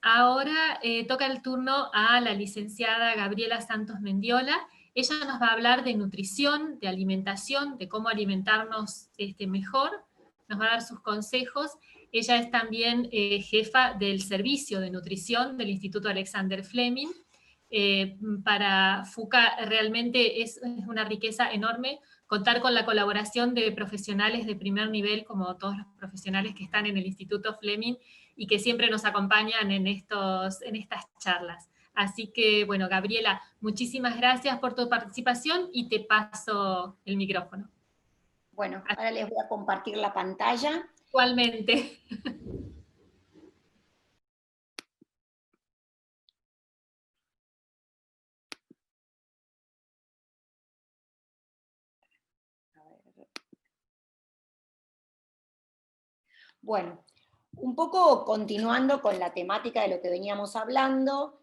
Ahora toca el turno a la licenciada Gabriela Santos Mendiola. Ella nos va a hablar de nutrición, de alimentación, de cómo alimentarnos mejor, nos va a dar sus consejos. Ella es también jefa del servicio de nutrición del Instituto Alexander Fleming. Para FUCA realmente es una riqueza enorme contar con la colaboración de profesionales de primer nivel, como todos los profesionales que están en el Instituto Fleming y que siempre nos acompañan en estas charlas. Así que, bueno, Gabriela, muchísimas gracias por tu participación y te paso el micrófono. Bueno, ahora les voy a compartir la pantalla. Igualmente. Bueno, un poco continuando con la temática de lo que veníamos hablando,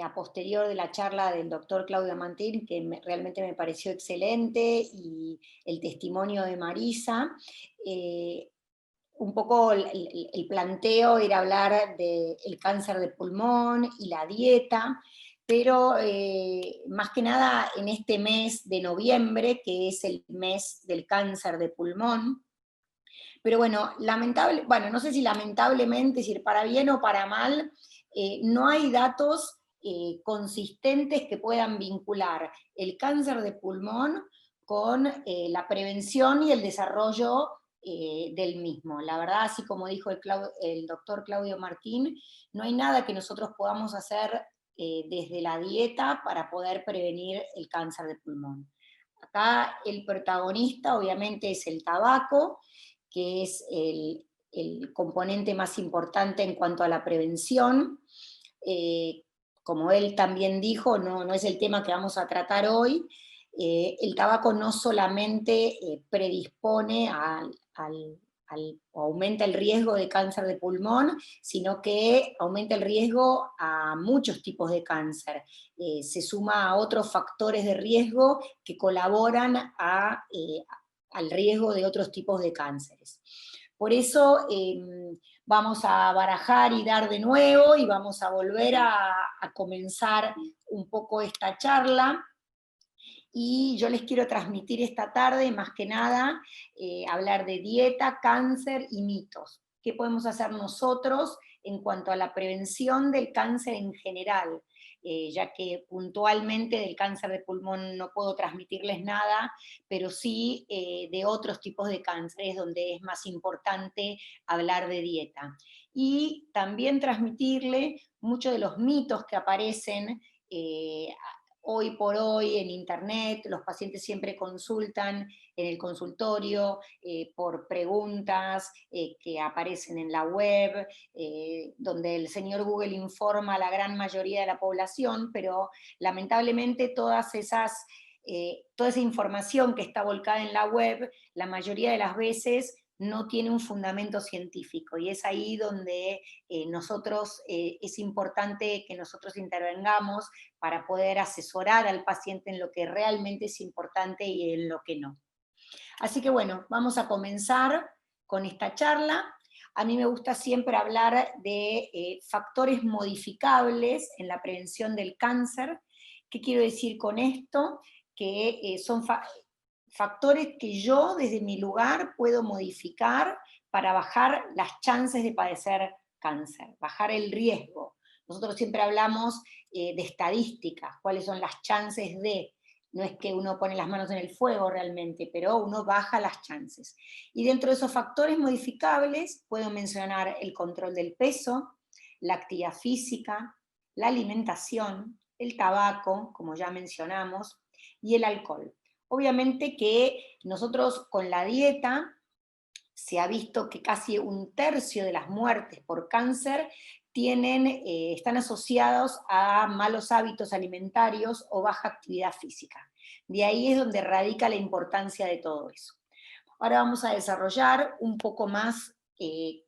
a posterior de la charla del doctor Claudio Mantín, que realmente me pareció excelente, y el testimonio de Marisa, un poco el planteo era hablar del cáncer de pulmón y la dieta, pero más que nada en este mes de noviembre, que es el mes del cáncer de pulmón. Pero bueno, no sé si lamentablemente, es decir, para bien o para mal, no hay datos consistentes que puedan vincular el cáncer de pulmón con la prevención y el desarrollo del mismo. La verdad, así como dijo el doctor Claudio Martín, no hay nada que nosotros podamos hacer desde la dieta para poder prevenir el cáncer de pulmón. Acá el protagonista obviamente es el tabaco, que es el componente más importante en cuanto a la prevención. Como él también dijo, no es el tema que vamos a tratar hoy. El tabaco no solamente predispone o aumenta el riesgo de cáncer de pulmón, sino que aumenta el riesgo a muchos tipos de cáncer. Se suma a otros factores de riesgo que colaboran al riesgo de otros tipos de cánceres. Por eso vamos a barajar y dar de nuevo, y vamos a volver a comenzar un poco esta charla. Y yo les quiero transmitir esta tarde, más que nada, hablar de dieta, cáncer y mitos. ¿Qué podemos hacer nosotros en cuanto a la prevención del cáncer en general? Ya que puntualmente del cáncer de pulmón no puedo transmitirles nada, pero sí de otros tipos de cánceres donde es más importante hablar de dieta. Y también transmitirle muchos de los mitos que aparecen hoy por hoy en internet. Los pacientes siempre consultan en el consultorio por preguntas que aparecen en la web, donde el señor Google informa a la gran mayoría de la población, pero lamentablemente toda esa información que está volcada en la web, la mayoría de las veces no tiene un fundamento científico, y es ahí donde es importante que nosotros intervengamos para poder asesorar al paciente en lo que realmente es importante y en lo que no. Así que bueno, vamos a comenzar con esta charla. A mí me gusta siempre hablar de factores modificables en la prevención del cáncer. ¿Qué quiero decir con esto? Que son factores que yo desde mi lugar puedo modificar para bajar las chances de padecer cáncer, bajar el riesgo. Nosotros siempre hablamos de estadísticas, cuáles son las chances de, no es que uno pone las manos en el fuego realmente, pero uno baja las chances. Y dentro de esos factores modificables puedo mencionar el control del peso, la actividad física, la alimentación, el tabaco, como ya mencionamos, y el alcohol. Obviamente que nosotros con la dieta se ha visto que casi 1/3 de las muertes por cáncer están asociados a malos hábitos alimentarios o baja actividad física. De ahí es donde radica la importancia de todo eso. Ahora vamos a desarrollar un poco más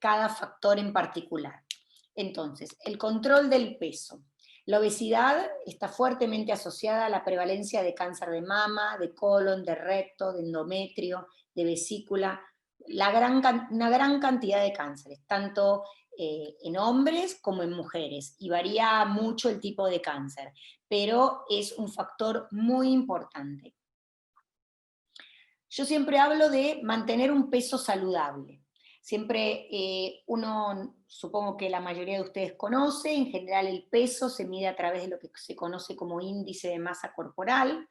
cada factor en particular. Entonces, el control del peso. La obesidad está fuertemente asociada a la prevalencia de cáncer de mama, de colon, de recto, de endometrio, de vesícula, una gran cantidad de cánceres, tanto en hombres como en mujeres, y varía mucho el tipo de cáncer, pero es un factor muy importante. Yo siempre hablo de mantener un peso saludable. Siempre uno, supongo que la mayoría de ustedes conoce, en general el peso se mide a través de lo que se conoce como índice de masa corporal,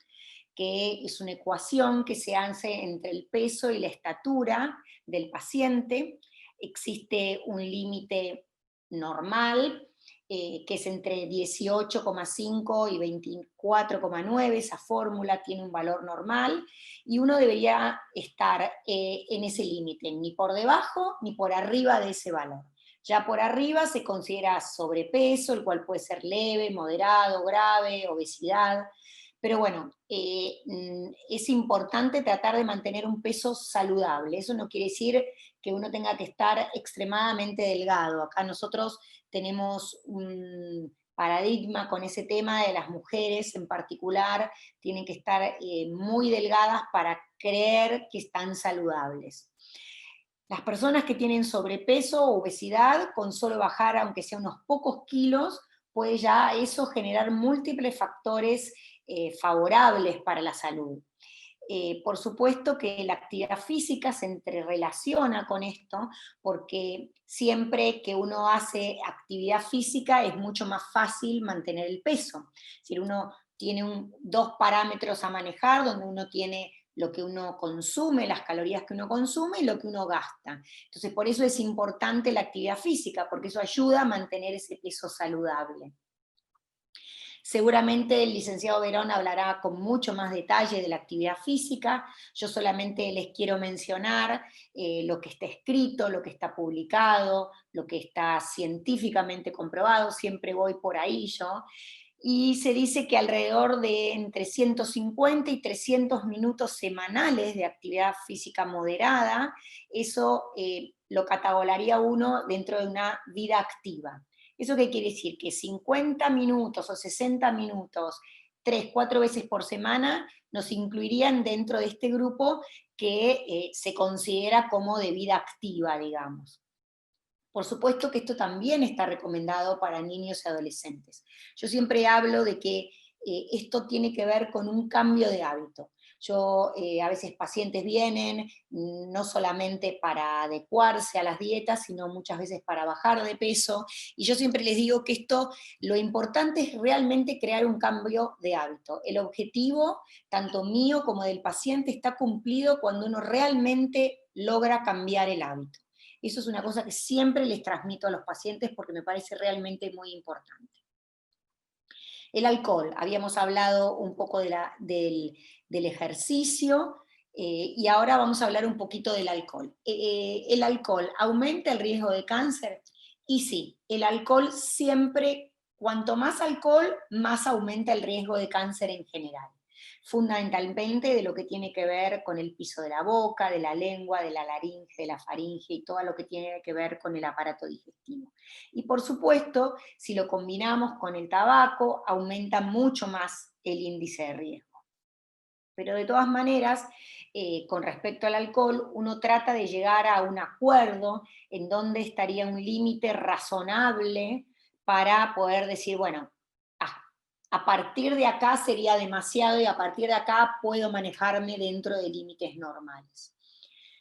que es una ecuación que se hace entre el peso y la estatura del paciente. Existe un límite normal, que es entre 18,5 y 24,9, esa fórmula tiene un valor normal, y uno debería estar en ese límite, ni por debajo ni por arriba de ese valor. Ya por arriba se considera sobrepeso, el cual puede ser leve, moderado, grave, obesidad. Pero bueno, es importante tratar de mantener un peso saludable. Eso no quiere decir que uno tenga que estar extremadamente delgado. Acá nosotros tenemos un paradigma con ese tema de las mujeres en particular, tienen que estar muy delgadas para creer que están saludables. Las personas que tienen sobrepeso o obesidad, con solo bajar aunque sea unos pocos kilos, puede ya eso generar múltiples factores favorables para la salud. Por supuesto que la actividad física se entrerelaciona con esto, porque siempre que uno hace actividad física es mucho más fácil mantener el peso. Es decir, uno tiene dos parámetros a manejar, donde uno tiene lo que uno consume, las calorías que uno consume y lo que uno gasta. Entonces, por eso es importante la actividad física, porque eso ayuda a mantener ese peso saludable. Seguramente el licenciado Verón hablará con mucho más detalle de la actividad física. Yo solamente les quiero mencionar lo que está escrito, lo que está publicado, lo que está científicamente comprobado, siempre voy por ahí yo. Y se dice que alrededor de entre 150 y 300 minutos semanales de actividad física moderada, eso lo catalogaría uno dentro de una vida activa. ¿Eso qué quiere decir? Que 50 minutos o 60 minutos, 3, 4 veces por semana, nos incluirían dentro de este grupo que se considera como de vida activa, digamos. Por supuesto que esto también está recomendado para niños y adolescentes. Yo siempre hablo de que esto tiene que ver con un cambio de hábito. A veces pacientes vienen no solamente para adecuarse a las dietas, sino muchas veces para bajar de peso, y yo siempre les digo que lo importante es realmente crear un cambio de hábito. El objetivo, tanto mío como del paciente, está cumplido cuando uno realmente logra cambiar el hábito. Eso es una cosa que siempre les transmito a los pacientes porque me parece realmente muy importante. El alcohol, habíamos hablado un poco del ejercicio, y ahora vamos a hablar un poquito del alcohol. ¿El alcohol aumenta el riesgo de cáncer? Y sí, el alcohol siempre, cuanto más alcohol, más aumenta el riesgo de cáncer en general. Fundamentalmente de lo que tiene que ver con el piso de la boca, de la lengua, de la laringe, de la faringe y todo lo que tiene que ver con el aparato digestivo. Y por supuesto, si lo combinamos con el tabaco, aumenta mucho más el índice de riesgo. Pero de todas maneras, con respecto al alcohol, uno trata de llegar a un acuerdo en donde estaría un límite razonable para poder decir, bueno, a partir de acá sería demasiado y a partir de acá puedo manejarme dentro de límites normales.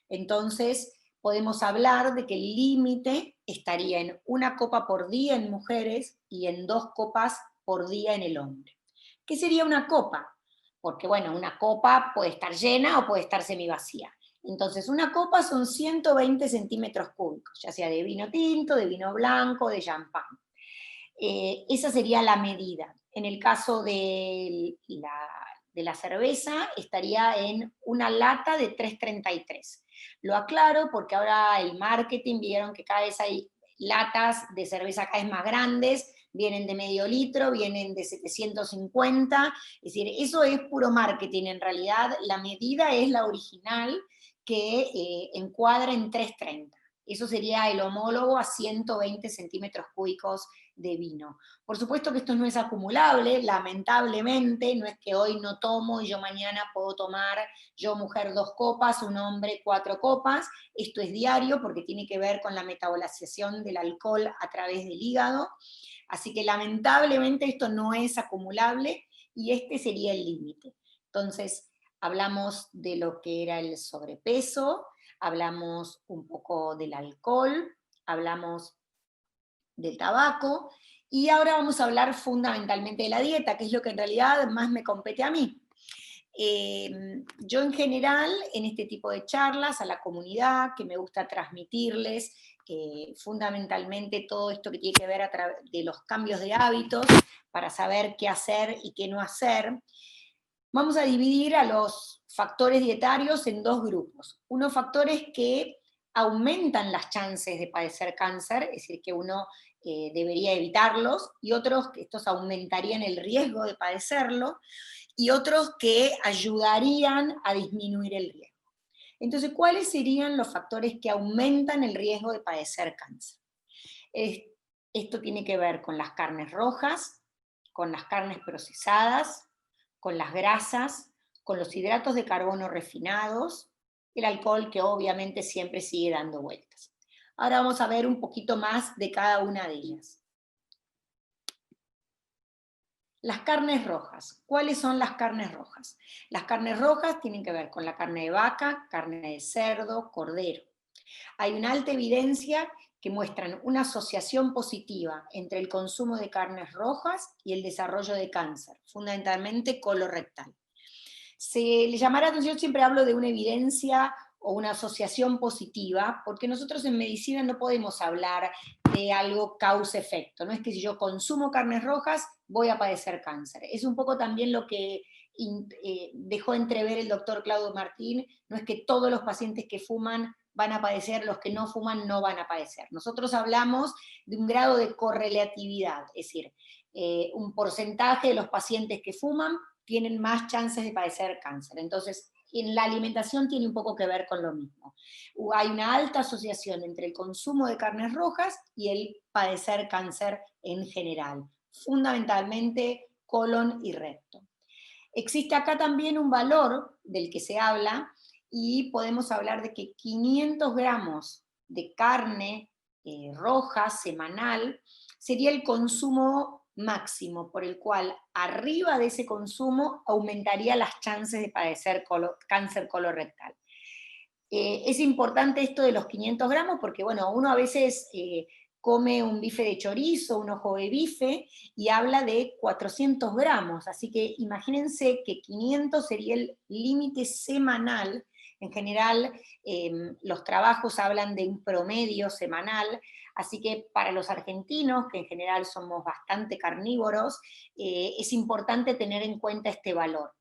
Entonces, podemos hablar de que el límite estaría en 1 copa por día en mujeres y en 2 copas por día en el hombre. ¿Qué sería una copa? Porque, bueno, una copa puede estar llena o puede estar semivacía. Entonces, 1 copa son 120 centímetros cúbicos, ya sea de vino tinto, de vino blanco, de champán. Esa sería la medida. En el caso de la cerveza, estaría en 1 lata de 3,33. Lo aclaro porque ahora el marketing vieron que cada vez hay latas de cerveza cada vez más grandes, vienen de medio litro, vienen de 750, es decir, eso es puro marketing, en realidad la medida es la original que encuadra en 3,30. Eso sería el homólogo a 120 centímetros cúbicos de vino. Por supuesto que esto no es acumulable, lamentablemente, no es que hoy no tomo y yo mañana puedo tomar, yo mujer 2 copas, un hombre 4 copas, esto es diario porque tiene que ver con la metabolización del alcohol a través del hígado, así que lamentablemente esto no es acumulable y este sería el límite. Entonces, hablamos de lo que era el sobrepeso, hablamos un poco del alcohol, hablamos del tabaco, y ahora vamos a hablar fundamentalmente de la dieta, que es lo que en realidad más me compete a mí. Yo en general, en este tipo de charlas, a la comunidad, que me gusta transmitirles fundamentalmente todo esto que tiene que ver a través de los cambios de hábitos, para saber qué hacer y qué no hacer, vamos a dividir a los factores dietarios en 2 grupos. Unos factores que aumentan las chances de padecer cáncer, es decir, que uno debería evitarlos, y otros que estos aumentarían el riesgo de padecerlo, y otros que ayudarían a disminuir el riesgo. Entonces, ¿cuáles serían los factores que aumentan el riesgo de padecer cáncer? Esto tiene que ver con las carnes rojas, con las carnes procesadas, con las grasas, con los hidratos de carbono refinados, el alcohol, que obviamente siempre sigue dando vueltas. Ahora vamos a ver un poquito más de cada una de ellas. Las carnes rojas. ¿Cuáles son las carnes rojas? Las carnes rojas tienen que ver con la carne de vaca, carne de cerdo, cordero. Hay una alta evidencia que muestran una asociación positiva entre el consumo de carnes rojas y el desarrollo de cáncer, fundamentalmente colorectal. Se le llamará atención, siempre hablo de una evidencia o una asociación positiva, porque nosotros en medicina no podemos hablar de algo causa-efecto, no es que si yo consumo carnes rojas voy a padecer cáncer. Es un poco también lo que dejó entrever el doctor Claudio Martín, no es que todos los pacientes que fuman van a padecer, los que no fuman no van a padecer. Nosotros hablamos de un grado de correlatividad, es decir, un porcentaje de los pacientes que fuman tienen más chances de padecer cáncer. Entonces, en la alimentación tiene un poco que ver con lo mismo. Hay una alta asociación entre el consumo de carnes rojas y el padecer cáncer en general, fundamentalmente colon y recto. Existe acá también un valor del que se habla, y podemos hablar de que 500 gramos de carne roja semanal sería el consumo máximo, por el cual arriba de ese consumo aumentaría las chances de padecer cáncer colorectal. Es importante esto de los 500 gramos porque, bueno, uno a veces come un bife de chorizo, un ojo de bife, y habla de 400 gramos, así que imagínense que 500 sería el límite semanal. En general, los trabajos hablan de un promedio semanal, así que para los argentinos, que en general somos bastante carnívoros, es importante tener en cuenta este valor.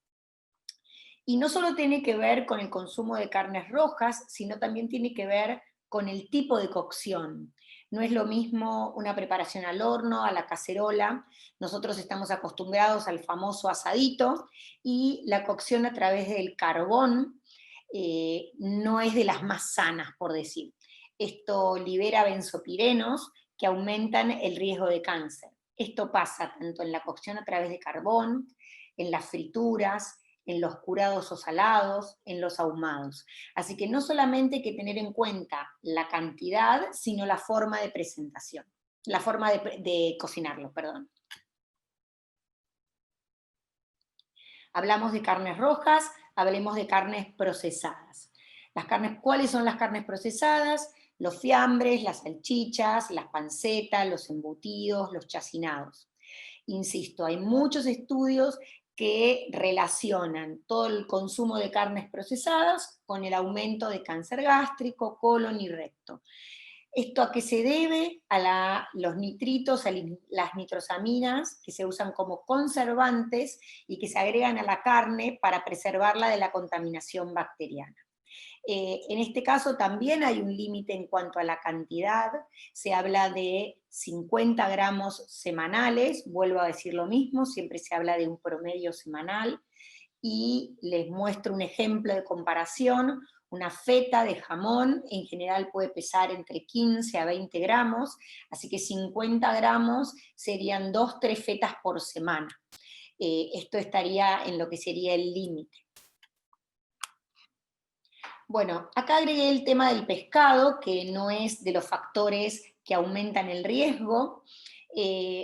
Y no solo tiene que ver con el consumo de carnes rojas, sino también tiene que ver con el tipo de cocción. No es lo mismo una preparación al horno, a la cacerola. Nosotros estamos acostumbrados al famoso asadito, y la cocción a través del carbón no es de las más sanas, por decir. Esto libera benzopirenos que aumentan el riesgo de cáncer. Esto pasa tanto en la cocción a través de carbón, en las frituras, en los curados o salados, en los ahumados. Así que no solamente hay que tener en cuenta la cantidad, sino la forma de presentación, la forma de cocinarlo, perdón. Hablamos de carnes rojas, hablemos de carnes procesadas. ¿Cuáles son las carnes procesadas? Los fiambres, las salchichas, las pancetas, los embutidos, los chacinados. Insisto, hay muchos estudios que relacionan todo el consumo de carnes procesadas con el aumento de cáncer gástrico, colon y recto. ¿Esto a qué se debe? A los nitritos, a las nitrosaminas, que se usan como conservantes y que se agregan a la carne para preservarla de la contaminación bacteriana. En este caso también hay un límite en cuanto a la cantidad, se habla de 50 gramos semanales, vuelvo a decir lo mismo, siempre se habla de un promedio semanal, y les muestro un ejemplo de comparación. Una feta de jamón en general puede pesar entre 15 a 20 gramos, así que 50 gramos serían 2-3 fetas por semana. Esto estaría en lo que sería el límite. Bueno, acá agregué el tema del pescado, que no es de los factores que aumentan el riesgo.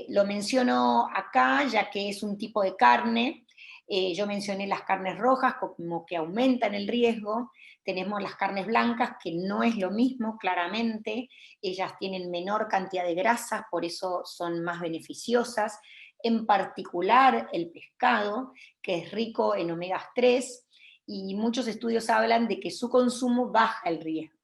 Lo menciono acá, ya que es un tipo de carne. Yo mencioné las carnes rojas como que aumentan el riesgo. Tenemos las carnes blancas, que no es lo mismo, claramente. Ellas tienen menor cantidad de grasas, por eso son más beneficiosas. En particular el pescado, que es rico en omegas 3, y muchos estudios hablan de que su consumo baja el riesgo.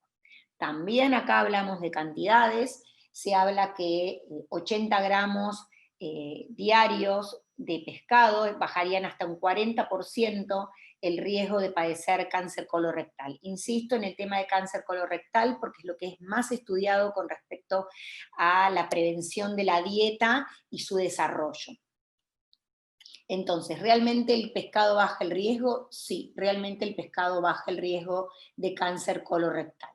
También acá hablamos de cantidades, se habla que 80 gramos diarios de pescado bajarían hasta un 40% el riesgo de padecer cáncer colorectal. Insisto en el tema de cáncer colorectal porque es lo que es más estudiado con respecto a la prevención de la dieta y su desarrollo. Entonces, ¿realmente el pescado baja el riesgo? Sí, realmente el pescado baja el riesgo de cáncer colorectal.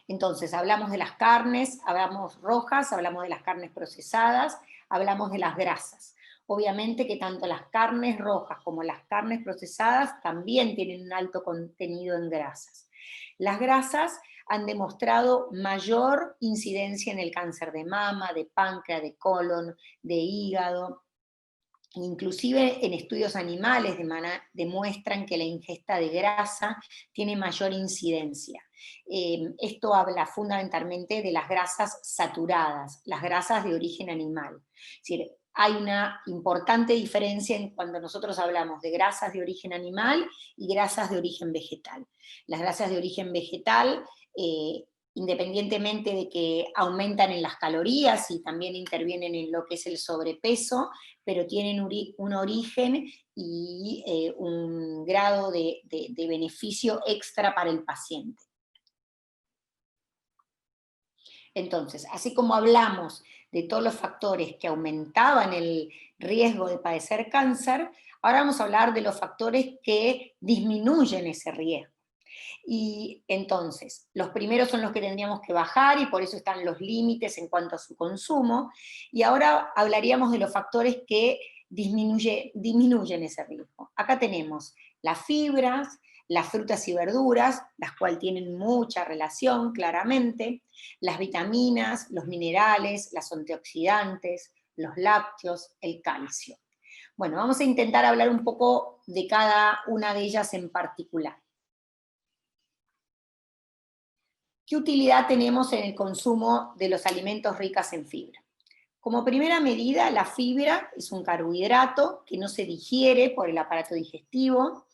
Entonces, hablamos de las carnes, hablamos rojas, hablamos de las carnes procesadas, hablamos de las grasas. Obviamente que tanto las carnes rojas como las carnes procesadas también tienen un alto contenido en grasas. Las grasas han demostrado mayor incidencia en el cáncer de mama, de páncreas, de colon, de hígado. Inclusive en estudios animales demuestran que la ingesta de grasa tiene mayor incidencia. Esto habla fundamentalmente de las grasas saturadas, las grasas de origen animal. Es decir, hay una importante diferencia en cuando nosotros hablamos de grasas de origen animal y grasas de origen vegetal. Las grasas de origen vegetal, independientemente de que aumentan en las calorías y también intervienen en lo que es el sobrepeso, pero tienen un origen y un grado de beneficio extra para el paciente. Entonces, así como hablamos de todos los factores que aumentaban el riesgo de padecer cáncer, ahora vamos a hablar de los factores que disminuyen ese riesgo. Y entonces, los primeros son los que tendríamos que bajar y por eso están los límites en cuanto a su consumo. Y ahora hablaríamos de los factores que disminuyen ese riesgo. Acá tenemos las fibras, las frutas y verduras, las cuales tienen mucha relación, claramente, las vitaminas, los minerales, los antioxidantes, los lácteos, el calcio. Bueno, vamos a intentar hablar un poco de cada una de ellas en particular. ¿Qué utilidad tenemos en el consumo de los alimentos ricos en fibra? Como primera medida, la fibra es un carbohidrato que no se digiere por el aparato digestivo.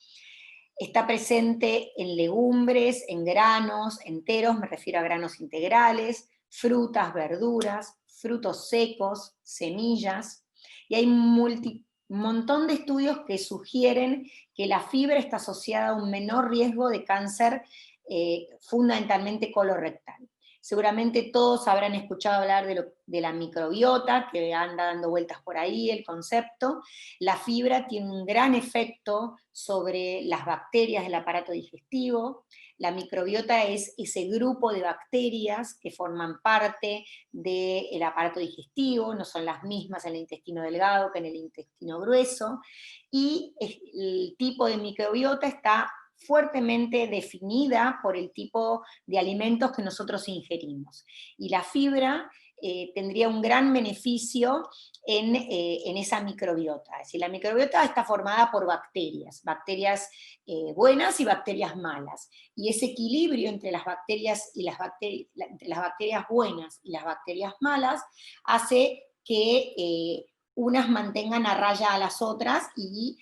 Está presente en legumbres, en granos enteros, me refiero a granos integrales, frutas, verduras, frutos secos, semillas. Y hay un montón de estudios que sugieren que la fibra está asociada a un menor riesgo de cáncer, fundamentalmente colorectal. Seguramente todos habrán escuchado hablar de la microbiota, que anda dando vueltas por ahí el concepto. La fibra tiene un gran efecto sobre las bacterias del aparato digestivo. La microbiota es ese grupo de bacterias que forman parte del aparato digestivo, no son las mismas en el intestino delgado que en el intestino grueso, y el tipo de microbiota está fuertemente definida por el tipo de alimentos que nosotros ingerimos. Y la fibra tendría un gran beneficio en esa microbiota. Es decir, la microbiota está formada por bacterias buenas y bacterias malas. Y ese equilibrio entre las bacterias entre las bacterias buenas y las bacterias malas hace que unas mantengan a raya a las otras y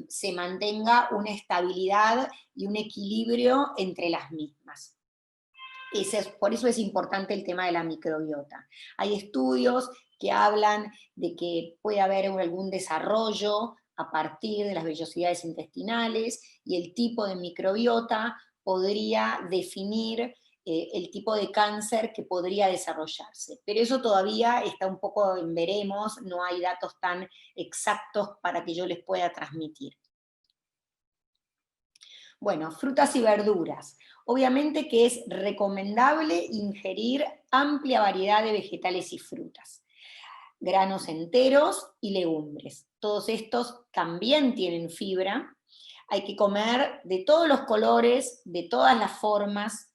se mantenga una estabilidad y un equilibrio entre las mismas. Por eso es importante el tema de la microbiota. Hay estudios que hablan de que puede haber algún desarrollo a partir de las vellosidades intestinales y el tipo de microbiota podría definir el tipo de cáncer que podría desarrollarse. Pero eso todavía está un poco en veremos, no hay datos tan exactos para que yo les pueda transmitir. Bueno, frutas y verduras. Obviamente que es recomendable ingerir amplia variedad de vegetales y frutas, granos enteros y legumbres. Todos estos también tienen fibra. Hay que comer de todos los colores, de todas las formas.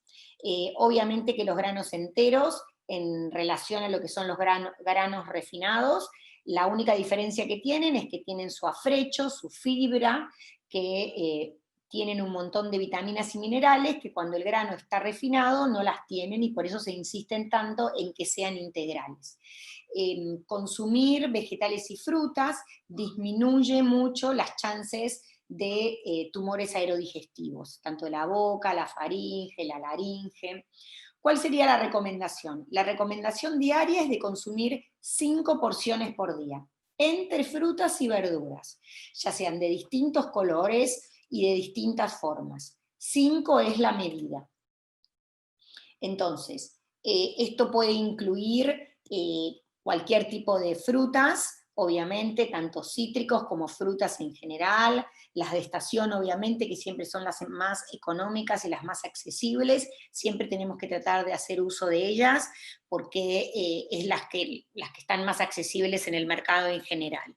Obviamente que los granos enteros, en relación a lo que son los granos refinados, la única diferencia que tienen es que tienen su afrecho, su fibra, que tienen un montón de vitaminas y minerales que cuando el grano está refinado no las tienen, y por eso se insisten tanto en que sean integrales. Consumir vegetales y frutas disminuye mucho las chances de tumores aerodigestivos, tanto de la boca, la faringe, la laringe. ¿Cuál sería la recomendación? La recomendación diaria es de consumir 5 porciones por día, entre frutas y verduras, ya sean de distintos colores y de distintas formas. 5 es la medida. Entonces, esto puede incluir cualquier tipo de frutas, obviamente, tanto cítricos como frutas en general, las de estación, obviamente, que siempre son las más económicas y las más accesibles, siempre tenemos que tratar de hacer uso de ellas, porque es las que están más accesibles en el mercado en general.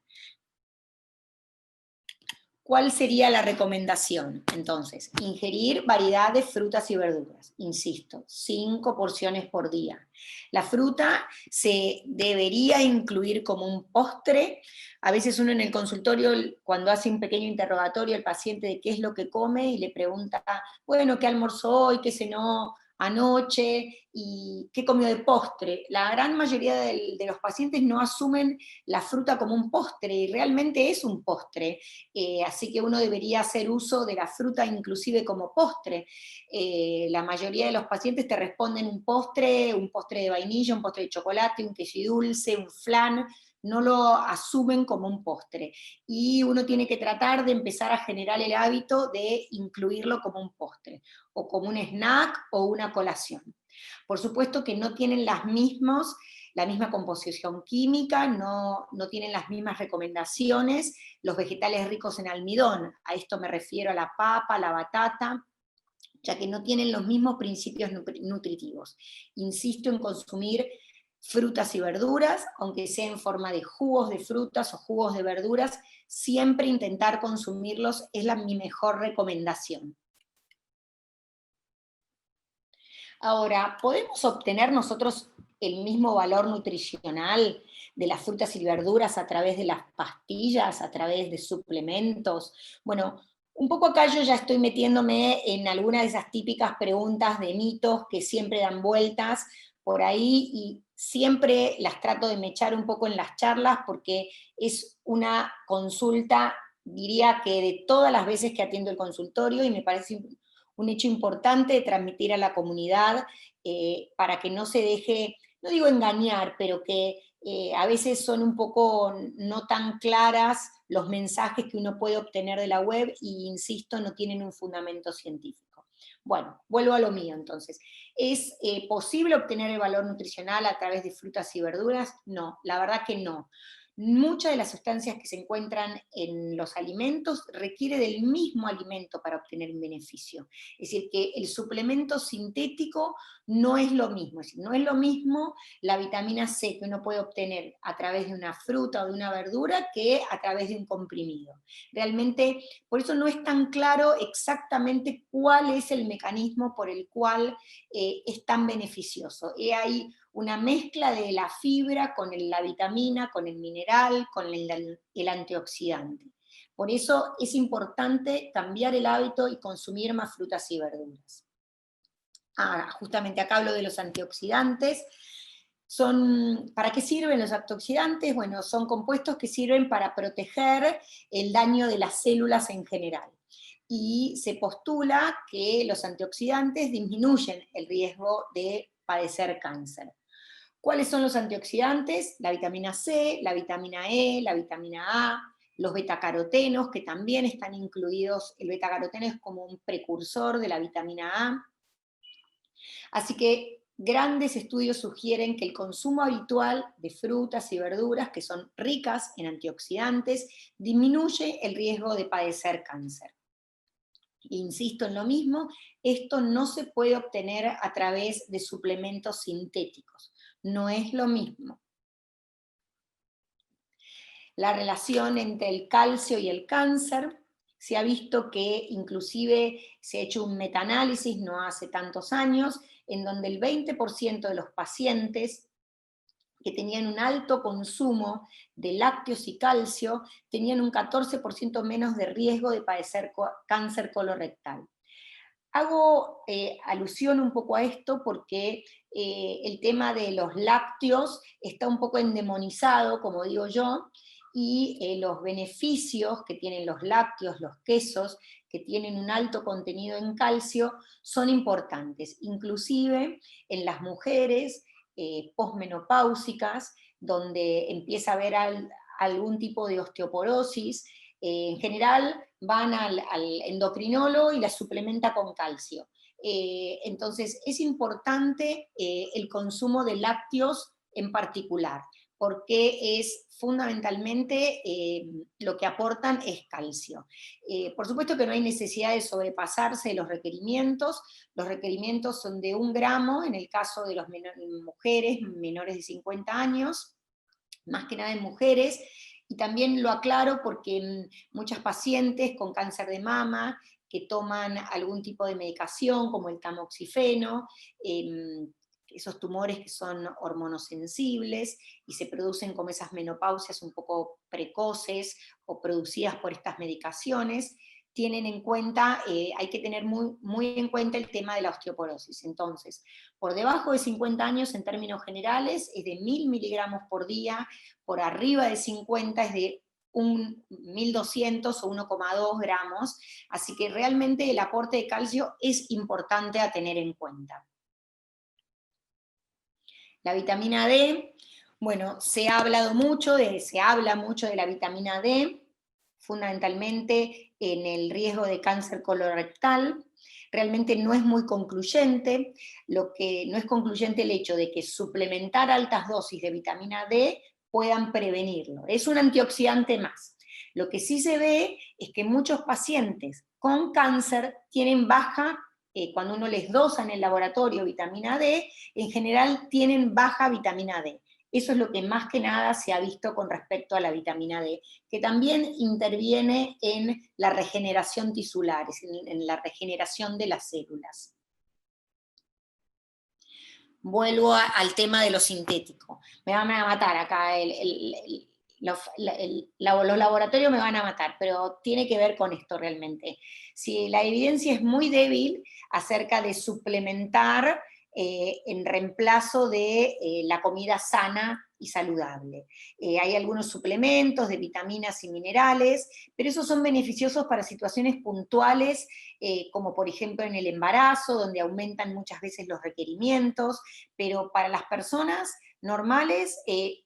¿Cuál sería la recomendación? Entonces, ingerir variedad de frutas y verduras, insisto, 5 porciones por día. La fruta se debería incluir como un postre. A veces uno en el consultorio, cuando hace un pequeño interrogatorio al paciente de qué es lo que come, y le pregunta, bueno, ¿qué almorzó hoy? ¿Qué cenó anoche? ¿Y qué comió de postre? La gran mayoría de los pacientes no asumen la fruta como un postre, y realmente es un postre. Así que uno debería hacer uso de la fruta inclusive como postre. La mayoría de los pacientes te responden un postre de vainilla, un postre de chocolate, un queso dulce, un flan, no lo asumen como un postre. Y uno tiene que tratar de empezar a generar el hábito de incluirlo como un postre, o como un snack o una colación. Por supuesto que no tienen la misma composición química, no tienen las mismas recomendaciones los vegetales ricos en almidón. A esto me refiero a la papa, la batata, ya que no tienen los mismos principios nutritivos. Insisto en consumir frutas y verduras, aunque sea en forma de jugos de frutas o jugos de verduras, siempre intentar consumirlos es mi mejor recomendación. Ahora, ¿podemos obtener nosotros el mismo valor nutricional de las frutas y verduras a través de las pastillas, a través de suplementos? Bueno, un poco acá yo ya estoy metiéndome en algunas de esas típicas preguntas de mitos que siempre dan vueltas por ahí, y siempre las trato de mechar un poco en las charlas, porque es una consulta, diría que de todas las veces que atiendo el consultorio, y me parece un hecho importante de transmitir a la comunidad, para que no se deje, no digo engañar, pero que a veces son un poco no tan claras los mensajes que uno puede obtener de la web, y insisto, no tienen un fundamento científico. Bueno, vuelvo a lo mío entonces. ¿Es posible obtener el valor nutricional a través de frutas y verduras? No, la verdad que no. Muchas de las sustancias que se encuentran en los alimentos requiere del mismo alimento para obtener un beneficio. Es decir, que el suplemento sintético no es lo mismo. Es decir, no es lo mismo la vitamina C que uno puede obtener a través de una fruta o de una verdura que a través de un comprimido. Realmente, por eso no es tan claro exactamente cuál es el mecanismo por el cual es tan beneficioso. Hay una mezcla de la fibra con la vitamina, con el mineral, con el antioxidante. Por eso es importante cambiar el hábito y consumir más frutas y verduras. Justamente acá hablo de los antioxidantes. ¿Para qué sirven los antioxidantes? Bueno, son compuestos que sirven para proteger el daño de las células en general. Y se postula que los antioxidantes disminuyen el riesgo de padecer cáncer. ¿Cuáles son los antioxidantes? La vitamina C, la vitamina E, la vitamina A, los betacarotenos, que también están incluidos. El betacaroteno es como un precursor de la vitamina A. Así que grandes estudios sugieren que el consumo habitual de frutas y verduras, que son ricas en antioxidantes, disminuye el riesgo de padecer cáncer. Insisto en lo mismo, esto no se puede obtener a través de suplementos sintéticos, no es lo mismo. La relación entre el calcio y el cáncer, se ha visto que inclusive se ha hecho un metaanálisis no hace tantos años, en donde el 20% de los pacientes que tenían un alto consumo de lácteos y calcio, tenían un 14% menos de riesgo de padecer cáncer colorectal. Hago alusión un poco a esto porque el tema de los lácteos está un poco endemonizado, como digo yo, y los beneficios que tienen los lácteos, los quesos, que tienen un alto contenido en calcio, son importantes, inclusive en las mujeres posmenopáusicas, donde empieza a haber algún tipo de osteoporosis. En general van al endocrinólogo y la suplementa con calcio. Entonces es importante el consumo de lácteos en particular, porque es fundamentalmente lo que aportan es calcio. Por supuesto que no hay necesidad de sobrepasarse de los requerimientos son de 1 gramo en el caso de las mujeres menores de 50 años, más que nada en mujeres, y también lo aclaro porque muchas pacientes con cáncer de mama que toman algún tipo de medicación como el tamoxifeno, esos tumores que son hormonosensibles y se producen como esas menopausias un poco precoces o producidas por estas medicaciones, tienen en cuenta, hay que tener muy en cuenta el tema de la osteoporosis. Entonces, por debajo de 50 años, en términos generales, es de 1000 miligramos por día, por arriba de 50 es de 1200 o 1,2 gramos, así que realmente el aporte de calcio es importante a tener en cuenta. La vitamina D, bueno, se habla mucho de la vitamina D, fundamentalmente en el riesgo de cáncer colorectal. Realmente no es muy concluyente, lo que no es concluyente el hecho de que suplementar altas dosis de vitamina D puedan prevenirlo. Es un antioxidante más. Lo que sí se ve es que muchos pacientes con cáncer tienen baja, cuando uno les dosa en el laboratorio vitamina D, en general tienen baja vitamina D. Eso es lo que más que nada se ha visto con respecto a la vitamina D, que también interviene en la regeneración tisular, en la regeneración de las células. Vuelvo al tema de lo sintético. Me van a matar acá, los laboratorios me van a matar, pero tiene que ver con esto realmente. Si la evidencia es muy débil acerca de suplementar en reemplazo de la comida sana y saludable. Hay algunos suplementos de vitaminas y minerales, pero esos son beneficiosos para situaciones puntuales, como por ejemplo en el embarazo, donde aumentan muchas veces los requerimientos, pero para las personas normales,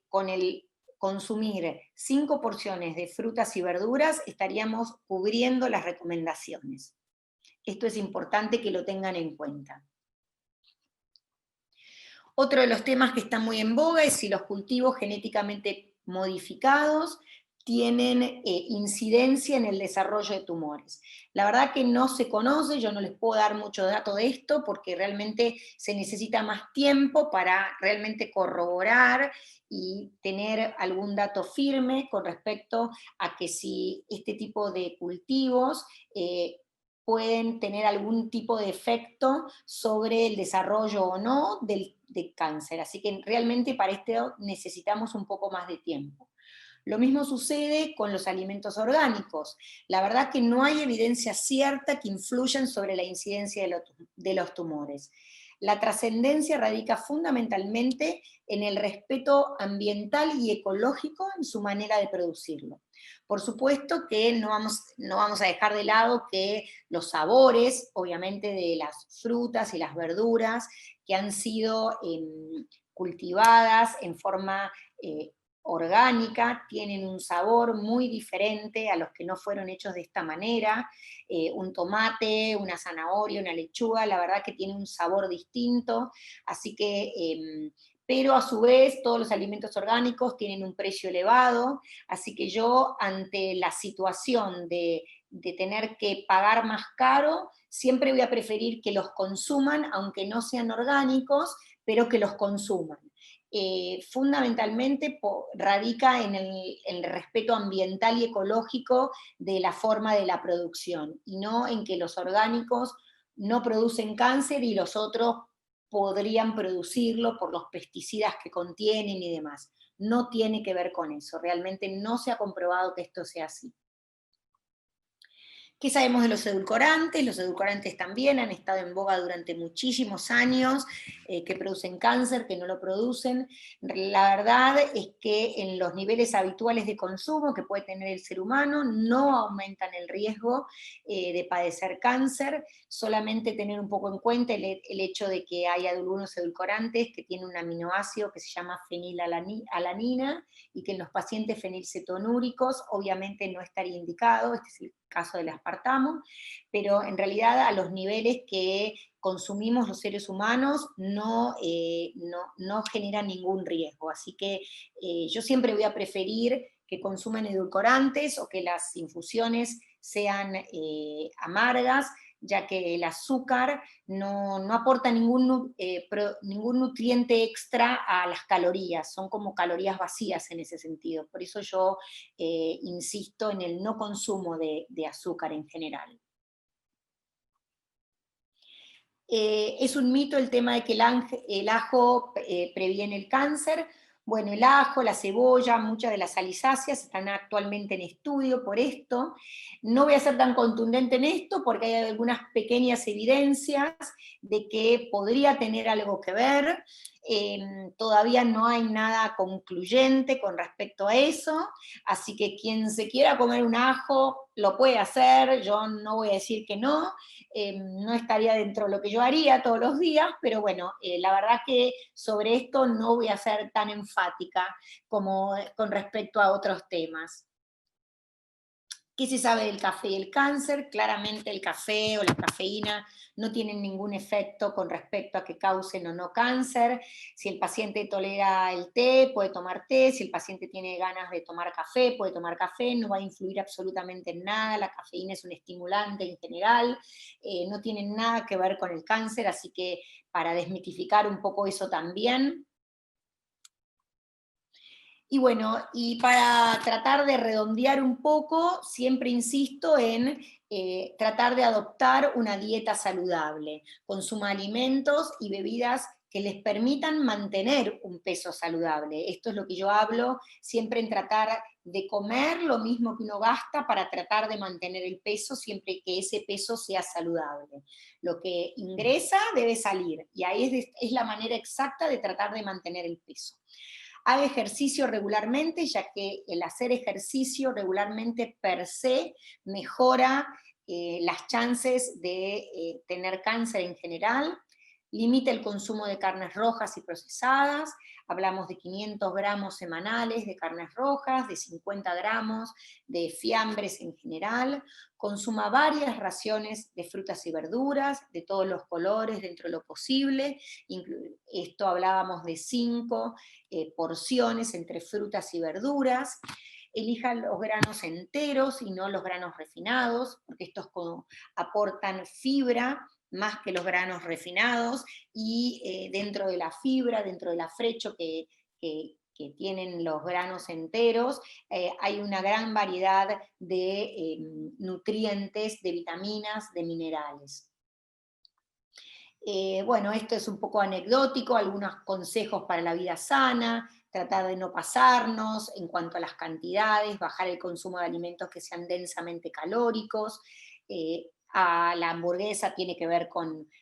con el consumir 5 porciones de frutas y verduras, estaríamos cubriendo las recomendaciones. Esto es importante que lo tengan en cuenta. Otro de los temas que está muy en boga es si los cultivos genéticamente modificados tienen incidencia en el desarrollo de tumores. La verdad que no se conoce, yo no les puedo dar mucho dato de esto porque realmente se necesita más tiempo para realmente corroborar y tener algún dato firme con respecto a que si este tipo de cultivos pueden tener algún tipo de efecto sobre el desarrollo o no de cáncer. Así que realmente para esto necesitamos un poco más de tiempo. Lo mismo sucede con los alimentos orgánicos. La verdad que no hay evidencia cierta que influyan sobre la incidencia de los tumores. La trascendencia radica fundamentalmente en el respeto ambiental y ecológico en su manera de producirlo. Por supuesto que no vamos a dejar de lado que los sabores, obviamente, de las frutas y las verduras que han sido cultivadas en forma orgánica, tienen un sabor muy diferente a los que no fueron hechos de esta manera. Un tomate, una zanahoria, una lechuga, la verdad que tiene un sabor distinto, así que pero a su vez todos los alimentos orgánicos tienen un precio elevado, así que yo ante la situación de de tener que pagar más caro, siempre voy a preferir que los consuman, aunque no sean orgánicos, pero que los consuman. Fundamentalmente radica en el respeto ambiental y ecológico de la forma de la producción, y no en que los orgánicos no producen cáncer y los otros podrían producirlo por los pesticidas que contienen y demás. No tiene que ver con eso, realmente no se ha comprobado que esto sea así. ¿Qué sabemos de los edulcorantes? Los edulcorantes también han estado en boga durante muchísimos años, que producen cáncer, que no lo producen. La verdad es que en los niveles habituales de consumo que puede tener el ser humano no aumentan el riesgo de padecer cáncer, solamente tener un poco en cuenta el hecho de que hay algunos edulcorantes que tienen un aminoácido que se llama fenilalanina, y que en los pacientes fenilcetonúricos obviamente no estaría indicado, este es el caso del aspartamo, pero en realidad a los niveles que consumimos los seres humanos no generan ningún riesgo, así que yo siempre voy a preferir que consuman edulcorantes o que las infusiones sean amargas, ya que el azúcar no aporta ningún nutriente extra a las calorías, son como calorías vacías en ese sentido. Por eso yo insisto en el no consumo de azúcar en general. Es un mito el tema de que el ajo previene el cáncer. Bueno, el ajo, la cebolla, muchas de las salisáceas están actualmente en estudio por esto. No voy a ser tan contundente en esto porque hay algunas pequeñas evidencias de que podría tener algo que ver. Todavía no hay nada concluyente con respecto a eso, así que quien se quiera comer un ajo lo puede hacer, yo no voy a decir que no. No estaría dentro de lo que yo haría todos los días, pero bueno, la verdad que sobre esto no voy a ser tan enfática como con respecto a otros temas. ¿Qué se sabe del café y el cáncer? Claramente el café o la cafeína no tienen ningún efecto con respecto a que causen o no cáncer. Si el paciente tolera el té, puede tomar té. Si el paciente tiene ganas de tomar café, puede tomar café. No va a influir absolutamente en nada. La cafeína es un estimulante en general. No tiene nada que ver con el cáncer, así que para desmitificar un poco eso también. Y bueno, y para tratar de redondear un poco, siempre insisto en tratar de adoptar una dieta saludable. Consuma alimentos y bebidas que les permitan mantener un peso saludable. Esto es lo que yo hablo, siempre en tratar de comer lo mismo que uno gasta para tratar de mantener el peso, siempre que ese peso sea saludable. Lo que ingresa debe salir, y ahí es la manera exacta de tratar de mantener el peso. Haga ejercicio regularmente, ya que el hacer ejercicio regularmente per se mejora las chances de tener cáncer en general. Limita el consumo de carnes rojas y procesadas. Hablamos de 500 gramos semanales de carnes rojas, de 50 gramos de fiambres en general. Consuma varias raciones de frutas y verduras, de todos los colores dentro de lo posible. Esto hablábamos de 5 porciones entre frutas y verduras. Elija los granos enteros y no los granos refinados, porque estos aportan fibra más que los granos refinados, y dentro de la fibra, dentro del afrecho que tienen los granos enteros, hay una gran variedad de nutrientes, de vitaminas, de minerales. Bueno, esto es un poco anecdótico, algunos consejos para la vida sana, tratar de no pasarnos en cuanto a las cantidades, bajar el consumo de alimentos que sean densamente calóricos. A la hamburguesa tiene que ver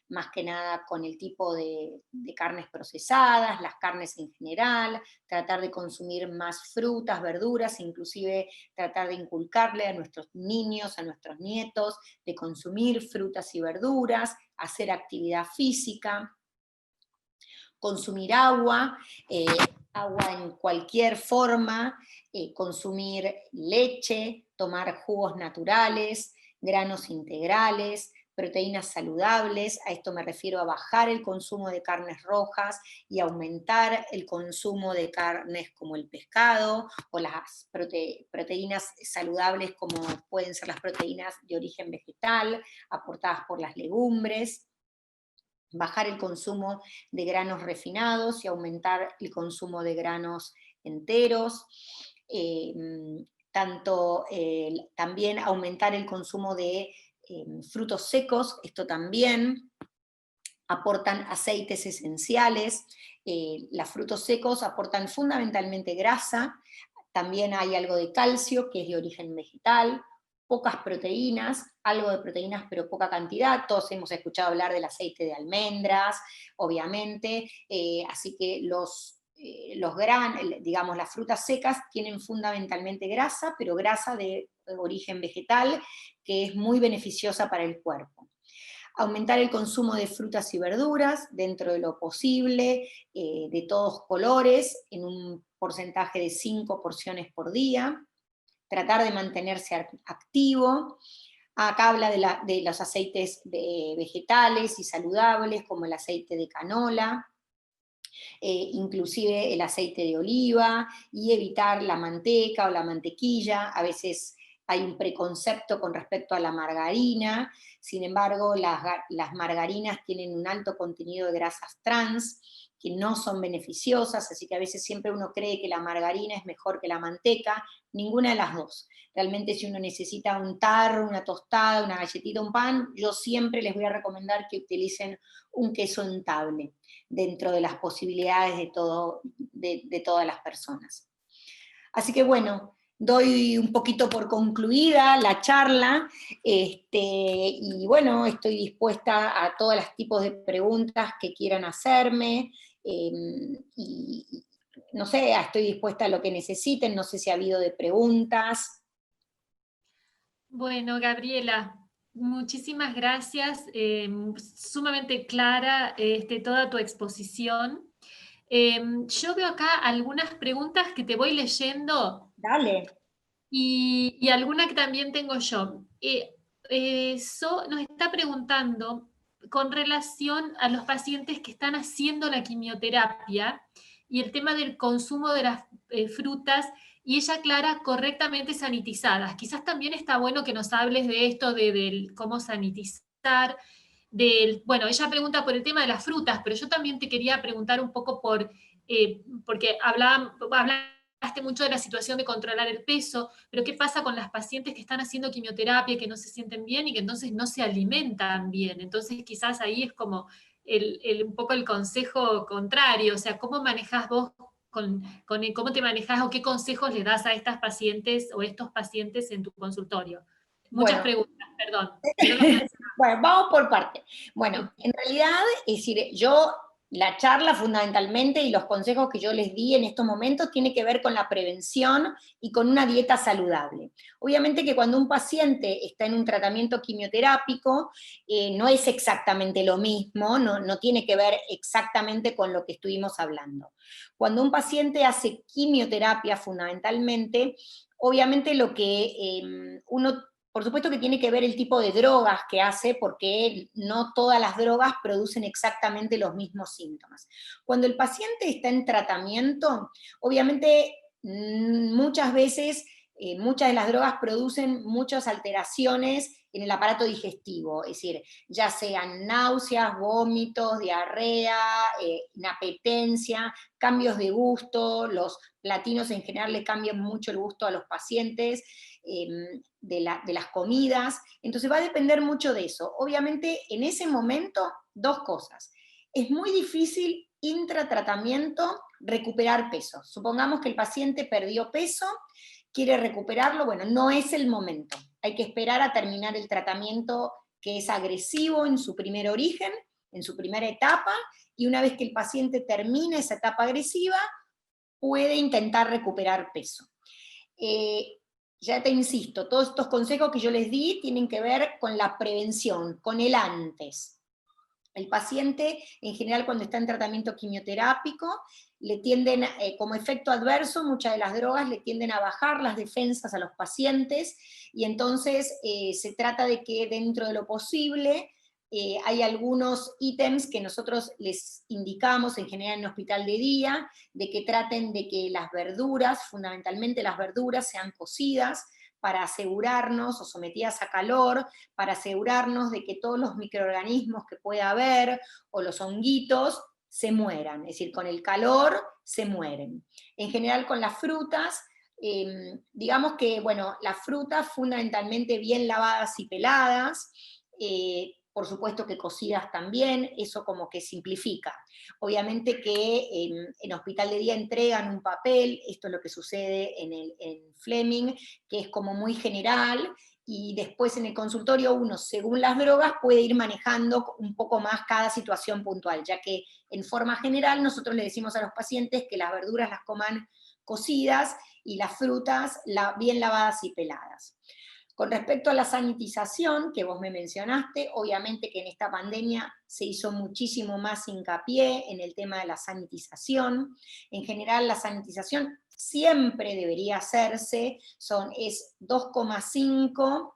más que nada con el tipo de carnes procesadas, las carnes en general, tratar de consumir más frutas, verduras, inclusive tratar de inculcarle a nuestros niños, a nuestros nietos, de consumir frutas y verduras, hacer actividad física, consumir agua, agua en cualquier forma, consumir leche, tomar jugos naturales, granos integrales, proteínas saludables, a esto me refiero a bajar el consumo de carnes rojas y aumentar el consumo de carnes como el pescado, o las proteínas saludables como pueden ser las proteínas de origen vegetal, aportadas por las legumbres, bajar el consumo de granos refinados y aumentar el consumo de granos enteros, también aumentar el consumo de frutos secos, esto también aportan aceites esenciales, los frutos secos aportan fundamentalmente grasa, también hay algo de calcio que es de origen vegetal, pocas proteínas, algo de proteínas pero poca cantidad, todos hemos escuchado hablar del aceite de almendras, obviamente, así que digamos, las frutas secas tienen fundamentalmente grasa, pero grasa de origen vegetal, que es muy beneficiosa para el cuerpo. Aumentar el consumo de frutas y verduras dentro de lo posible, de todos colores, en un porcentaje de 5 porciones por día. Tratar de mantenerse activo. Acá habla de los aceites vegetales y saludables, como el aceite de canola, inclusive el aceite de oliva, y evitar la manteca o la mantequilla. A veces hay un preconcepto con respecto a la margarina, sin embargo, las margarinas tienen un alto contenido de grasas trans, que no son beneficiosas, así que a veces siempre uno cree que la margarina es mejor que la manteca, ninguna de las dos. Realmente si uno necesita un tarro, una tostada, una galletita, un pan, yo siempre les voy a recomendar que utilicen un queso untable, dentro de las posibilidades de todas las personas. Así que bueno, doy un poquito por concluida la charla, y bueno, estoy dispuesta a todos los tipos de preguntas que quieran hacerme, y no sé, estoy dispuesta a lo que necesiten, no sé si ha habido de preguntas. Bueno, Gabriela, muchísimas gracias, sumamente clara toda tu exposición. Yo veo acá algunas preguntas que te voy leyendo Dale. y alguna que también tengo yo. Nos está preguntando con relación a los pacientes que están haciendo la quimioterapia y el tema del consumo de las frutas, y ella aclara correctamente sanitizadas. Quizás también está bueno que nos hables de esto, de cómo sanitizar. Bueno, ella pregunta por el tema de las frutas, pero yo también te quería preguntar un poco porque hablaste mucho de la situación de controlar el peso, pero ¿qué pasa con las pacientes que están haciendo quimioterapia, que no se sienten bien y que entonces no se alimentan bien? Entonces quizás ahí es como un poco el consejo contrario, o sea, ¿cómo manejás vos cómo te manejás o qué consejos le das a estas pacientes o estos pacientes en tu consultorio? Muchas Bueno, preguntas, perdón. Pero no bueno, vamos por parte. Bueno, en realidad, es decir, la charla fundamentalmente y los consejos que yo les di en estos momentos tiene que ver con la prevención y con una dieta saludable. Obviamente que cuando un paciente está en un tratamiento quimioterápico, no es exactamente lo mismo, no tiene que ver exactamente con lo que estuvimos hablando. Cuando un paciente hace quimioterapia fundamentalmente, obviamente lo que uno por supuesto que tiene que ver el tipo de drogas que hace, porque no todas las drogas producen exactamente los mismos síntomas. Cuando el paciente está en tratamiento, obviamente muchas veces muchas de las drogas producen muchas alteraciones en el aparato digestivo, es decir, ya sean náuseas, vómitos, diarrea, inapetencia, cambios de gusto, los platinos en general le cambian mucho el gusto a los pacientes, de las comidas, entonces va a depender mucho de eso. Obviamente, en ese momento, dos cosas. Es muy difícil intratratamiento recuperar peso. Supongamos que el paciente perdió peso, quiere recuperarlo, bueno, no es el momento. Hay que esperar a terminar el tratamiento que es agresivo en su primer origen, en su primera etapa, y una vez que el paciente termina esa etapa agresiva, puede intentar recuperar peso. Ya te insisto, todos estos consejos que yo les di tienen que ver con la prevención, con el antes. El paciente, en general, cuando está en tratamiento quimioterápico, le tienden, como efecto adverso, muchas de las drogas le tienden a bajar las defensas a los pacientes, y entonces se trata de que dentro de lo posible hay algunos ítems que nosotros les indicamos, en general en hospital de día, de que traten de que las verduras, fundamentalmente las verduras, sean cocidas, para asegurarnos, o sometidas a calor, para asegurarnos de que todos los microorganismos que pueda haber, o los honguitos, se mueran, es decir, con el calor se mueren. En general con las frutas, digamos que, bueno, las frutas fundamentalmente bien lavadas y peladas, por supuesto que cocidas también, eso como que simplifica. Obviamente que en hospital de día entregan un papel, esto es lo que sucede en Fleming, que es como muy general, y después en el consultorio uno, según las drogas, puede ir manejando un poco más cada situación puntual, ya que en forma general nosotros le decimos a los pacientes que las verduras las coman cocidas y las frutas bien lavadas y peladas. Con respecto a la sanitización, que vos me mencionaste, obviamente que en esta pandemia se hizo muchísimo más hincapié en el tema de la sanitización. En general, la sanitización siempre debería hacerse, es 2,5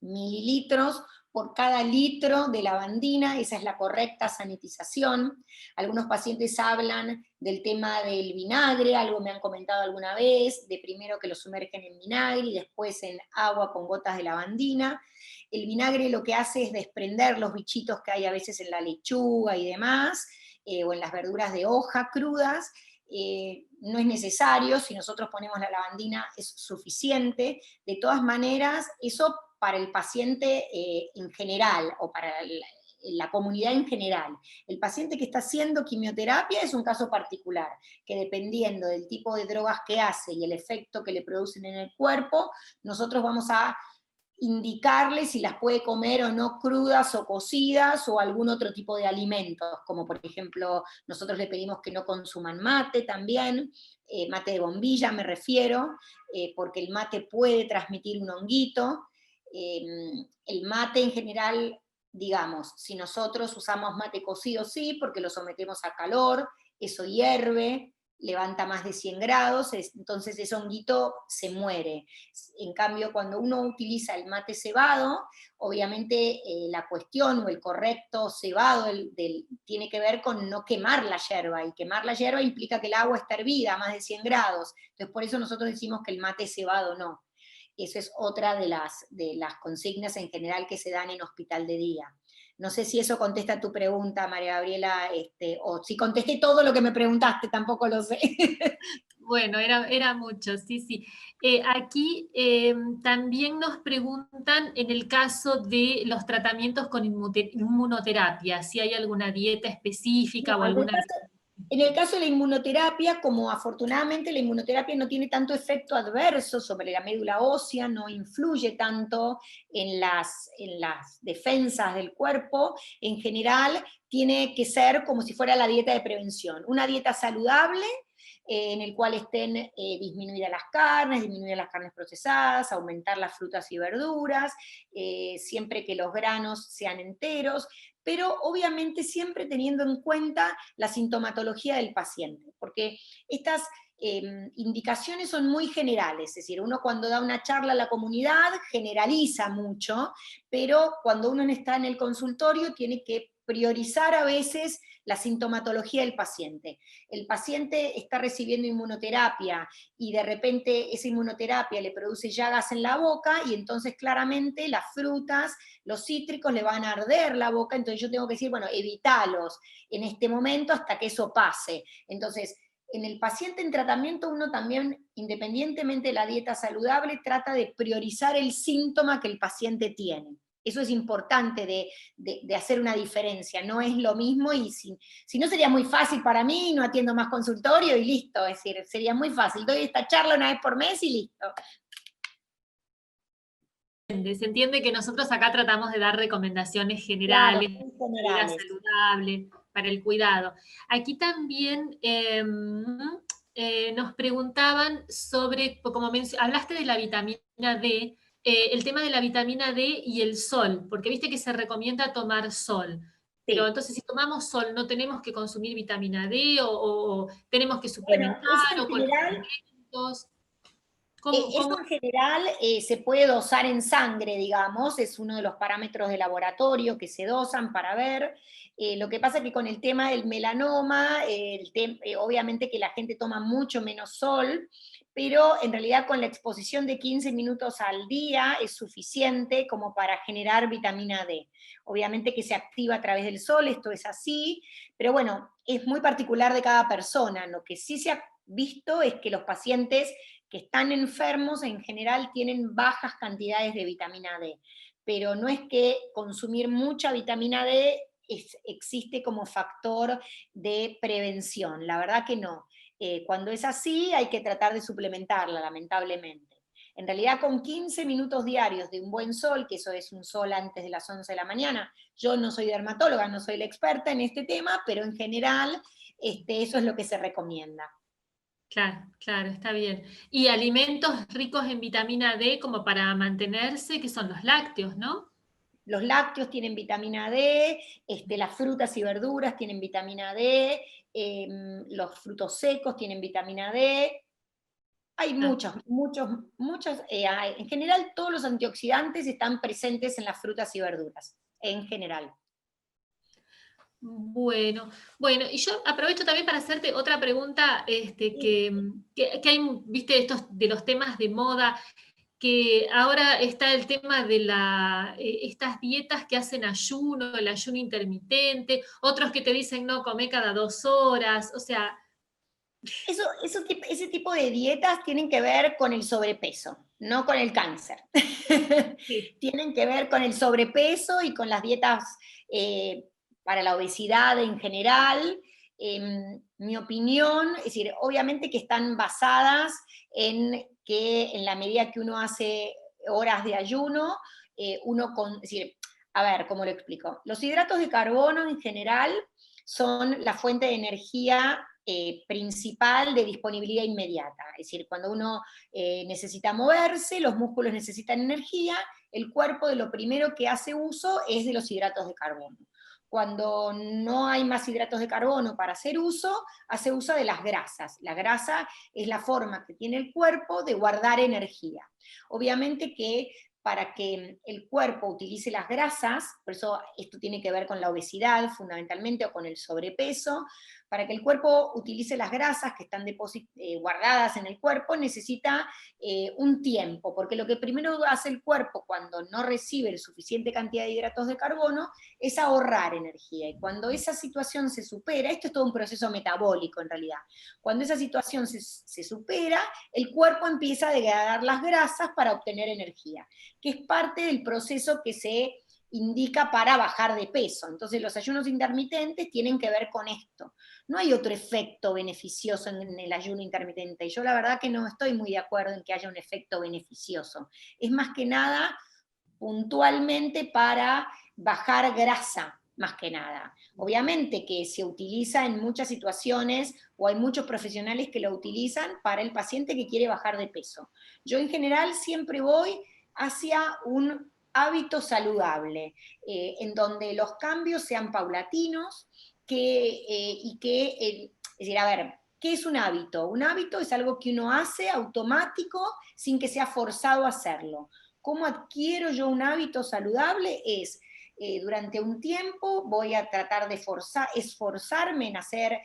mililitros por cada litro de lavandina, esa es la correcta sanitización. Algunos pacientes hablan del tema del vinagre, algo me han comentado alguna vez, de primero que lo sumergen en vinagre y después en agua con gotas de lavandina. El vinagre lo que hace es desprender los bichitos que hay a veces en la lechuga y demás, o en las verduras de hoja crudas. No es necesario, si nosotros ponemos la lavandina es suficiente. De todas maneras, eso para el paciente en general, o para la comunidad en general. El paciente que está haciendo quimioterapia es un caso particular, que dependiendo del tipo de drogas que hace y el efecto que le producen en el cuerpo, nosotros vamos a indicarle si las puede comer o no crudas o cocidas, o algún otro tipo de alimentos, como por ejemplo, nosotros le pedimos que no consuman mate también, mate de bombilla me refiero, porque el mate puede transmitir un honguito. El mate en general, digamos, si nosotros usamos mate cocido, sí, porque lo sometemos a calor, eso hierve, levanta más de 100 grados, entonces ese honguito se muere. En cambio, cuando uno utiliza el mate cebado, obviamente la cuestión o el correcto cebado tiene que ver con no quemar la yerba, y quemar la yerba implica que el agua está hervida a más de 100 grados, entonces por eso nosotros decimos que el mate cebado no. Eso es otra de las consignas en general que se dan en hospital de día. No sé si eso contesta tu pregunta, María Gabriela, o si contesté todo lo que me preguntaste, tampoco lo sé. Bueno, era mucho, sí, sí. Aquí también nos preguntan en el caso de los tratamientos con inmunoterapia, si hay alguna dieta específica o No, alguna... en el caso de la inmunoterapia, como afortunadamente la inmunoterapia no tiene tanto efecto adverso sobre la médula ósea, no influye tanto en las defensas del cuerpo, en general tiene que ser como si fuera la dieta de prevención. Una dieta saludable, en el cual estén disminuidas las carnes procesadas, aumentar las frutas y verduras, siempre que los granos sean enteros, pero obviamente siempre teniendo en cuenta la sintomatología del paciente, porque estas indicaciones son muy generales, es decir, uno cuando da una charla a la comunidad generaliza mucho, pero cuando uno está en el consultorio tiene que priorizar a veces la sintomatología del paciente. El paciente está recibiendo inmunoterapia y de repente esa inmunoterapia le produce llagas en la boca, y entonces claramente las frutas, los cítricos le van a arder la boca, entonces yo tengo que decir, bueno, evitalos en este momento hasta que eso pase. Entonces, en el paciente en tratamiento uno también, independientemente de la dieta saludable, trata de priorizar el síntoma que el paciente tiene. Eso es importante de hacer una diferencia, no es lo mismo, y si no sería muy fácil para mí, no atiendo más consultorio y listo, es decir, sería muy fácil, doy esta charla una vez por mes y listo. Se entiende que nosotros acá tratamos de dar recomendaciones Claro, generales, muy vida generales. saludable, para el cuidado. Aquí también nos preguntaban sobre, como hablaste de la vitamina D, el tema de la vitamina D y el sol, porque viste que se recomienda tomar sol. pero Sí. entonces si tomamos sol, ¿no tenemos que consumir vitamina D o tenemos que Bueno, eso suplementar en o con los general alimentos? ¿Cómo, Eso cómo? en general se puede dosar en sangre, digamos, es uno de los parámetros de laboratorio que se dosan para ver. Lo que pasa es que con el tema del melanoma, obviamente que la gente toma mucho menos sol, pero en realidad con la exposición de 15 minutos al día es suficiente como para generar vitamina D. Obviamente que se activa a través del sol, esto es así, pero bueno, es muy particular de cada persona. Lo que sí se ha visto es que los pacientes que están enfermos en general tienen bajas cantidades de vitamina D, pero no es que consumir mucha vitamina D existe como factor de prevención, la verdad que no. Cuando es así hay que tratar de suplementarla, lamentablemente. En realidad con 15 minutos diarios de un buen sol, que eso es un sol antes de las 11 de la mañana, yo no soy dermatóloga, no soy la experta en este tema, pero en general eso es lo que se recomienda. Claro, claro, está bien. Y alimentos ricos en vitamina D como para mantenerse, que son los lácteos, ¿no? Los lácteos tienen vitamina D, las frutas y verduras tienen vitamina D, los frutos secos tienen vitamina D. Hay Ah, muchos, en general todos los antioxidantes están presentes en las frutas y verduras, en general. bueno, bueno, y yo aprovecho también para hacerte otra pregunta, que hay, viste, estos de los temas de moda, que ahora está el tema de estas dietas que hacen ayuno, el ayuno intermitente, otros que te dicen no, come cada 2 horas, o sea, Ese tipo de dietas tienen que ver con el sobrepeso, no con el cáncer. sí, Tienen que ver con el sobrepeso y con las dietas eh, para la obesidad en general. Mi opinión, es decir, obviamente que están basadas en que en la medida que uno hace horas de ayuno, es decir, a ver, ¿cómo lo explico? Los hidratos de carbono en general son la fuente de energía principal de disponibilidad inmediata. Es decir, cuando uno necesita moverse, los músculos necesitan energía, el cuerpo de lo primero que hace uso es de los hidratos de carbono. Cuando no hay más hidratos de carbono para hacer uso, hace uso de las grasas. La grasa es la forma que tiene el cuerpo de guardar energía. Obviamente que para que el cuerpo utilice las grasas, por eso esto tiene que ver con la obesidad fundamentalmente o con el sobrepeso, para que el cuerpo utilice las grasas que están guardadas en el cuerpo necesita un tiempo, porque lo que primero hace el cuerpo cuando no recibe suficiente cantidad de hidratos de carbono es ahorrar energía, y cuando esa situación se supera, esto es todo un proceso metabólico en realidad, cuando esa situación se supera, el cuerpo empieza a degradar las grasas para obtener energía, que es parte del proceso que se indica para bajar de peso. Entonces los ayunos intermitentes tienen que ver con esto. No hay otro efecto beneficioso en el ayuno intermitente. Y yo la verdad que no estoy muy de acuerdo en que haya un efecto beneficioso. Es más que nada puntualmente para bajar grasa, más que nada. Obviamente que se utiliza en muchas situaciones o hay muchos profesionales que lo utilizan para el paciente que quiere bajar de peso. Yo en general siempre voy hacia un hábito saludable, en donde los cambios sean paulatinos y que, es decir, a ver, ¿qué es un hábito? Un hábito es algo que uno hace automático sin que sea forzado a hacerlo. ¿Cómo adquiero yo un hábito saludable? Es durante un tiempo voy a tratar de esforzarme en hacer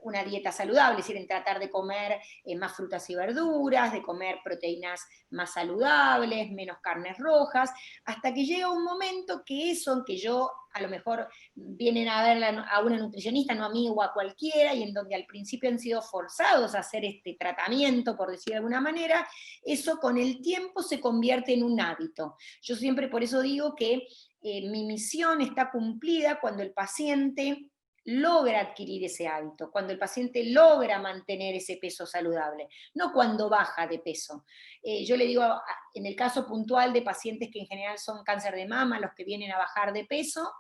una dieta saludable, es decir, en tratar de comer más frutas y verduras, de comer proteínas más saludables, menos carnes rojas, hasta que llega un momento que eso, que yo a lo mejor vienen a ver a una nutricionista, no a mí o a cualquiera, y en donde al principio han sido forzados a hacer este tratamiento, por decir de alguna manera, eso con el tiempo se convierte en un hábito. Yo siempre por eso digo que mi misión está cumplida cuando el paciente logra adquirir ese hábito, cuando el paciente logra mantener ese peso saludable, no cuando baja de peso. Yo le digo, en el caso puntual de pacientes que en general son cáncer de mama, los que vienen a bajar de peso,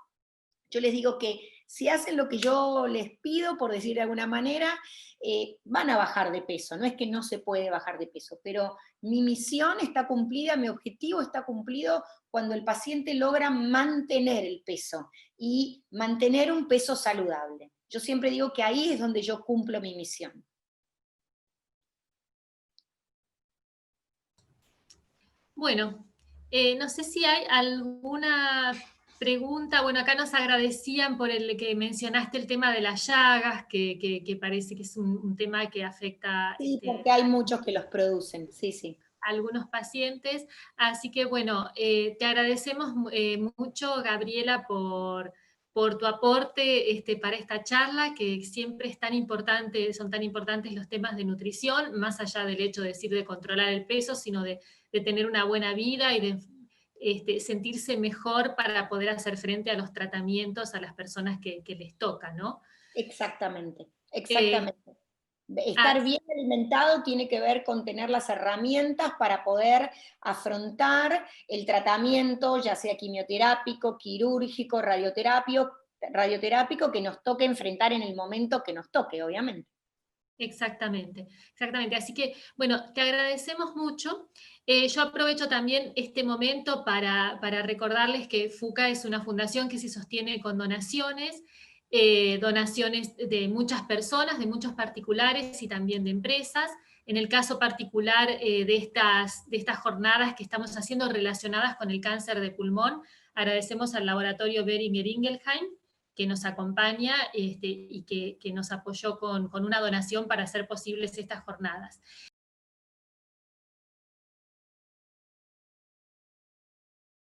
yo les digo que si hacen lo que yo les pido, por decir de alguna manera, van a bajar de peso. No es que no se puede bajar de peso, pero mi misión está cumplida, mi objetivo está cumplido cuando el paciente logra mantener el peso y mantener un peso saludable. Yo siempre digo que ahí es donde yo cumplo mi misión. Bueno, no sé si hay alguna pregunta. Bueno, acá nos agradecían por el que mencionaste el tema de las llagas, que parece que es un tema que afecta Sí, porque hay muchos que los producen, sí, sí. a algunos pacientes. Así que bueno, te agradecemos mucho, Gabriela, por tu aporte para esta charla, que siempre es tan importante, son tan importantes los temas de nutrición, más allá del hecho de decir de controlar el peso, sino de tener una buena vida y de sentirse mejor para poder hacer frente a los tratamientos a las personas que les toca, ¿no? Exactamente, Eh, exactamente. Estar as- bien alimentado tiene que ver con tener las herramientas para poder afrontar el tratamiento, ya sea quimioterápico, quirúrgico, radioterápico, que nos toque enfrentar en el momento que nos toque, obviamente. Exactamente, exactamente. Así que, bueno, te agradecemos mucho. Yo aprovecho también este momento para recordarles que FUCA es una fundación que se sostiene con donaciones, donaciones de muchas personas, de muchos particulares y también de empresas. En el caso particular de estas jornadas que estamos haciendo relacionadas con el cáncer de pulmón, agradecemos al laboratorio Boehringer Ingelheim, que nos acompaña y que nos apoyó con una donación para hacer posibles estas jornadas.